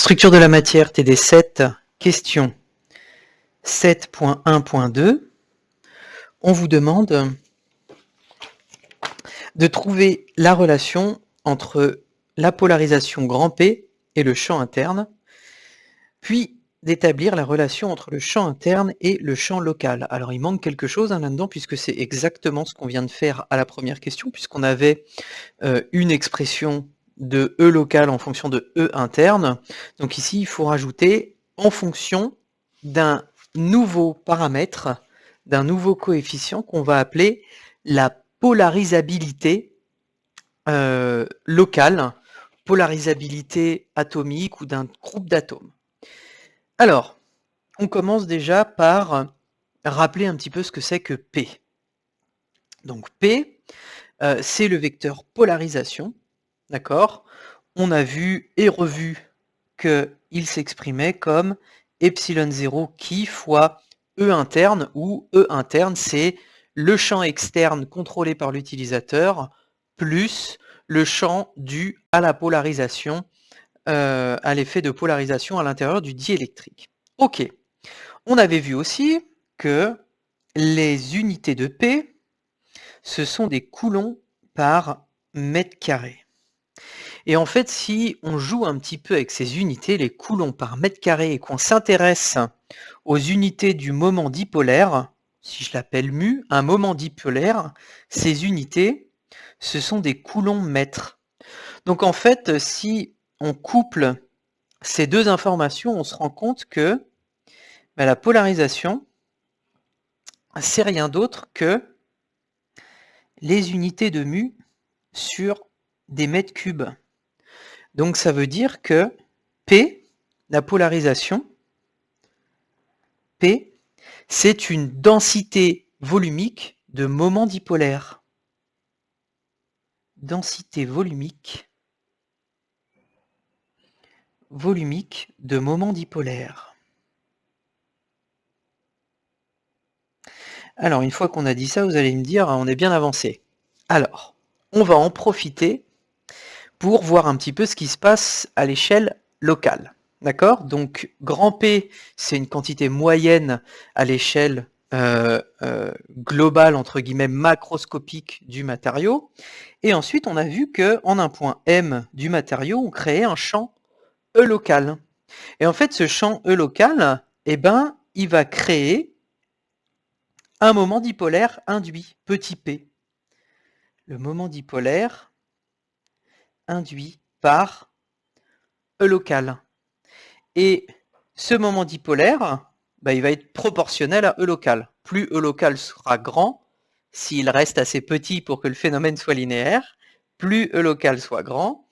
Structure de la matière TD7, question 7.1.2. On vous demande de trouver la relation entre la polarisation grand P et le champ interne, puis d'établir la relation entre le champ interne et le champ local. Alors il manque quelque chose là-dedans, puisque c'est exactement ce qu'on vient de faire à la première question, puisqu'on avait une expression de E local en fonction de E interne. Donc ici, il faut rajouter en fonction d'un nouveau paramètre, d'un nouveau coefficient qu'on va appeler la polarisabilité locale, polarisabilité atomique ou d'un groupe d'atomes. Alors, on commence déjà par rappeler un petit peu ce que c'est que P. Donc P, c'est le vecteur polarisation, d'accord? On a vu et revu qu'il s'exprimait comme epsilon 0 qui fois E interne, où E interne, c'est le champ externe contrôlé par l'utilisateur, plus le champ dû à la polarisation, à l'effet de polarisation à l'intérieur du diélectrique. Ok. On avait vu aussi que les unités de P, ce sont des coulombs par mètre carré. Et en fait, si on joue un petit peu avec ces unités, les coulombs par mètre carré, et qu'on s'intéresse aux unités du moment dipolaire, si je l'appelle mu, un moment dipolaire, ces unités, ce sont des coulombs mètres. Donc en fait, si on couple ces deux informations, on se rend compte que la polarisation, c'est rien d'autre que les unités de mu sur des mètres cubes. Donc ça veut dire que P, la polarisation, P, c'est une densité volumique de moment dipolaire. Densité volumique de moment dipolaire. Alors, une fois qu'on a dit ça, vous allez me dire, on est bien avancé. Alors, on va en profiter pour voir un petit peu ce qui se passe à l'échelle locale. D'accord? Donc, grand P, c'est une quantité moyenne à l'échelle globale, entre guillemets, macroscopique du matériau. Et ensuite, on a vu qu'en un point M du matériau, on créait un champ E local. Et en fait, ce champ E local, eh ben, il va créer un moment dipolaire induit, petit p. Le moment dipolaire induit par E local. Et ce moment dipolaire, il va être proportionnel à E local. Plus E local sera grand, s'il reste assez petit pour que le phénomène soit linéaire, plus E local soit grand,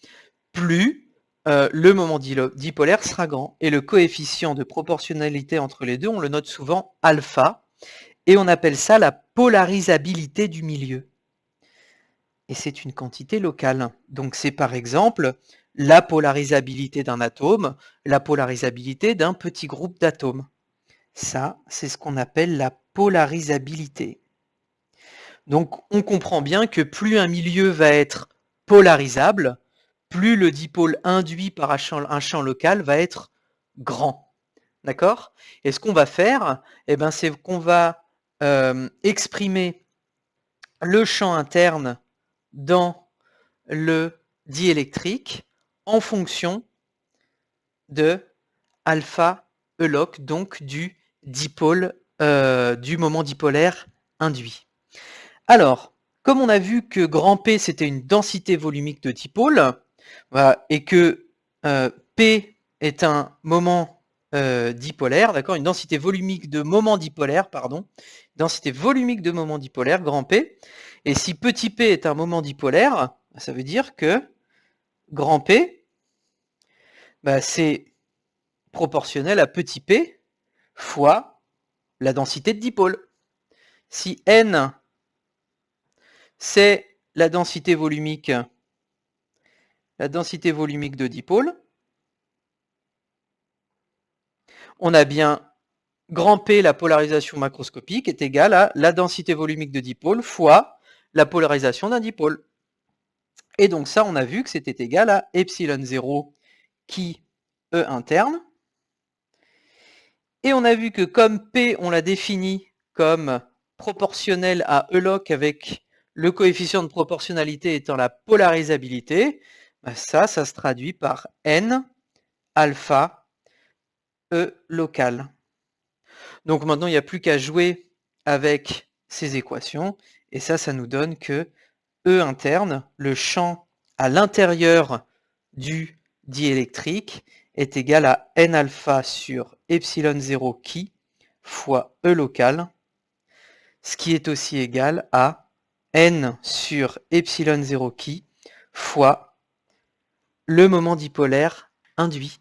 plus le moment dipolaire sera grand. Et le coefficient de proportionnalité entre les deux, on le note souvent alpha, et on appelle ça la polarisabilité du milieu. Et c'est une quantité locale. Donc c'est par exemple la polarisabilité d'un atome, la polarisabilité d'un petit groupe d'atomes. Ça, c'est ce qu'on appelle la polarisabilité. Donc on comprend bien que plus un milieu va être polarisable, plus le dipôle induit par un champ local va être grand. D'accord? Et ce qu'on va faire, c'est qu'on va exprimer le champ interne dans le diélectrique en fonction de alpha E-loc, donc du dipôle, du moment dipolaire induit. Alors, comme on a vu que grand P c'était une densité volumique de dipôle, et que P est un moment dipolaire, d'accord, une densité volumique de moment dipolaire, pardon, densité volumique de moment dipolaire, grand P, et si petit p est un moment dipolaire, ça veut dire que grand P, c'est proportionnel à petit p fois la densité de dipôle. Si N, c'est la densité volumique de dipôle, on a bien grand P, la polarisation macroscopique, est égale à la densité volumique de dipôle fois la polarisation d'un dipôle. Et donc ça, on a vu que c'était égal à epsilon 0 qui E interne. Et on a vu que comme P, on l'a défini comme proportionnel à E log avec le coefficient de proportionnalité étant la polarisabilité, bah ça se traduit par N alpha E local. Donc maintenant, il n'y a plus qu'à jouer avec ces équations, et ça nous donne que E interne, le champ à l'intérieur du diélectrique, est égal à N alpha sur epsilon 0 qui fois E local, ce qui est aussi égal à N sur epsilon 0 qui fois le moment dipolaire induit.